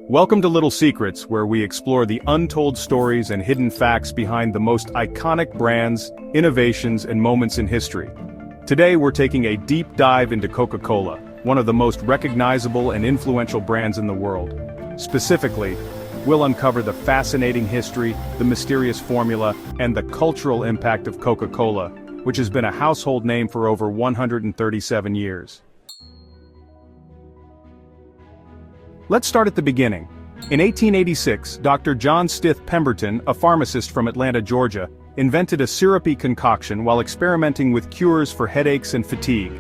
Welcome to Little Secrets, where we explore the untold stories and hidden facts behind the most iconic brands, innovations, and moments in history. Today we're taking a deep dive into Coca-Cola, one of the most recognizable and influential brands in the world. Specifically, we'll uncover the fascinating history, the mysterious formula, and the cultural impact of Coca-Cola, which has been a household name for over 137 years. Let's start at the beginning. In 1886, Dr. John Stith Pemberton, a pharmacist from Atlanta, Georgia, invented a syrupy concoction while experimenting with cures for headaches and fatigue.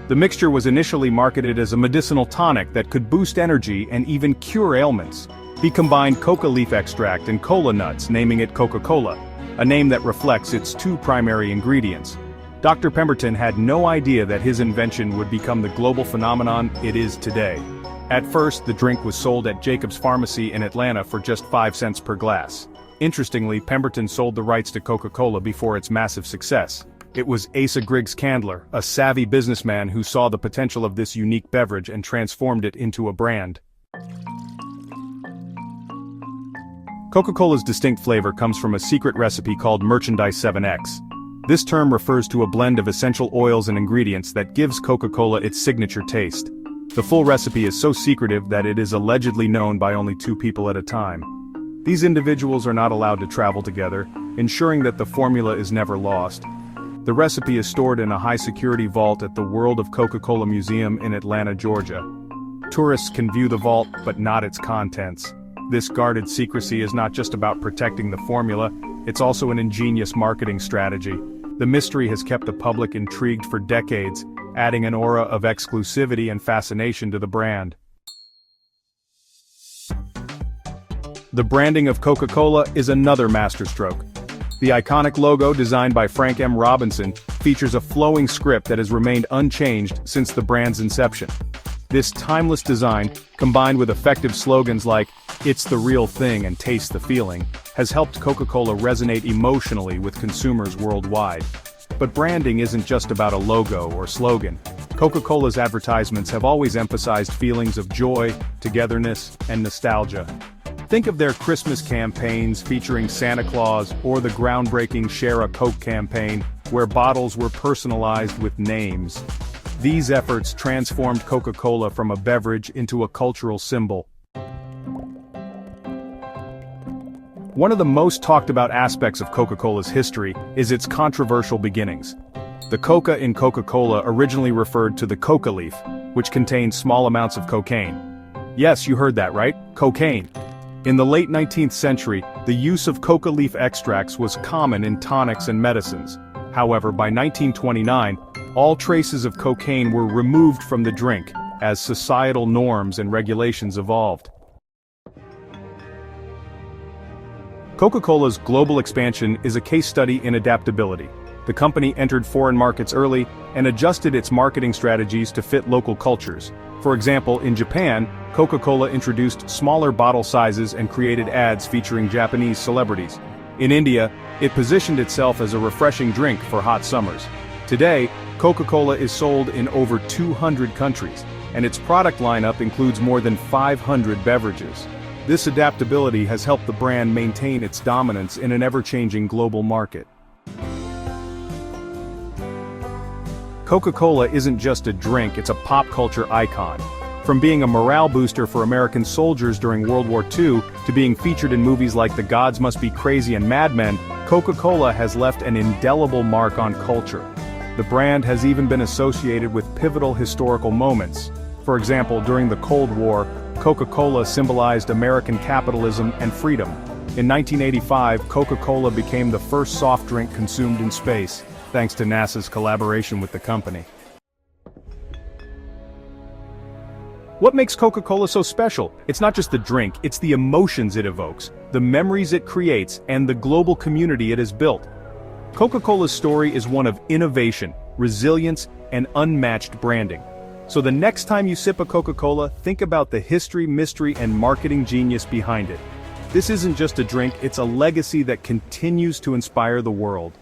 The mixture was initially marketed as a medicinal tonic that could boost energy and even cure ailments. He combined coca leaf extract and cola nuts, naming it Coca-Cola, a name that reflects its two primary ingredients. Dr. Pemberton had no idea that his invention would become the global phenomenon it is today. At first, the drink was sold at Jacob's Pharmacy in Atlanta for just 5 cents per glass. Interestingly, Pemberton sold the rights to Coca-Cola before its massive success. It was Asa Griggs Candler, a savvy businessman who saw the potential of this unique beverage and transformed it into a brand. Coca-Cola's distinct flavor comes from a secret recipe called Merchandise 7X. This term refers to a blend of essential oils and ingredients that gives Coca-Cola its signature taste. The full recipe is so secretive that it is allegedly known by only 2 people at a time. These individuals are not allowed to travel together, ensuring that the formula is never lost. The recipe is stored in a high-security vault at the World of Coca-Cola Museum in Atlanta, Georgia. Tourists can view the vault, but not its contents. This guarded secrecy is not just about protecting the formula, it's also an ingenious marketing strategy. The mystery has kept the public intrigued for decades, adding an aura of exclusivity and fascination to the brand. The branding of Coca-Cola is another masterstroke. The iconic logo, designed by Frank M. Robinson, features a flowing script that has remained unchanged since the brand's inception. This timeless design, combined with effective slogans like, "It's the real thing and taste the feeling," has helped Coca-Cola resonate emotionally with consumers worldwide. But branding isn't just about a logo or slogan. Coca-Cola's advertisements have always emphasized feelings of joy, togetherness, and nostalgia. Think of their Christmas campaigns featuring Santa Claus or the groundbreaking Share a Coke campaign, where bottles were personalized with names. These efforts transformed Coca-Cola from a beverage into a cultural symbol. One of the most talked about aspects of Coca-Cola's history is its controversial beginnings. The coca in Coca-Cola originally referred to the coca leaf, which contained small amounts of cocaine. Yes, you heard that right, cocaine. In the late 19th century, the use of coca leaf extracts was common in tonics and medicines. However, by 1929, all traces of cocaine were removed from the drink, as societal norms and regulations evolved. Coca-Cola's global expansion is a case study in adaptability. The company entered foreign markets early and adjusted its marketing strategies to fit local cultures. For example, in Japan, Coca-Cola introduced smaller bottle sizes and created ads featuring Japanese celebrities. In India, it positioned itself as a refreshing drink for hot summers. Today, Coca-Cola is sold in over 200 countries, and its product lineup includes more than 500 beverages. This adaptability has helped the brand maintain its dominance in an ever-changing global market. Coca-Cola isn't just a drink, it's a pop culture icon. From being a morale booster for American soldiers during World War II, to being featured in movies like The Gods Must Be Crazy and Mad Men, Coca-Cola has left an indelible mark on culture. The brand has even been associated with pivotal historical moments. For example, during the Cold War, Coca-Cola symbolized American capitalism and freedom. In 1985, Coca-Cola became the first soft drink consumed in space, thanks to NASA's collaboration with the company. What makes Coca-Cola so special? It's not just the drink, it's the emotions it evokes, the memories it creates, and the global community it has built. Coca-Cola's story is one of innovation, resilience, and unmatched branding. So the next time you sip a Coca-Cola, think about the history, mystery, and marketing genius behind it. This isn't just a drink, it's a legacy that continues to inspire the world.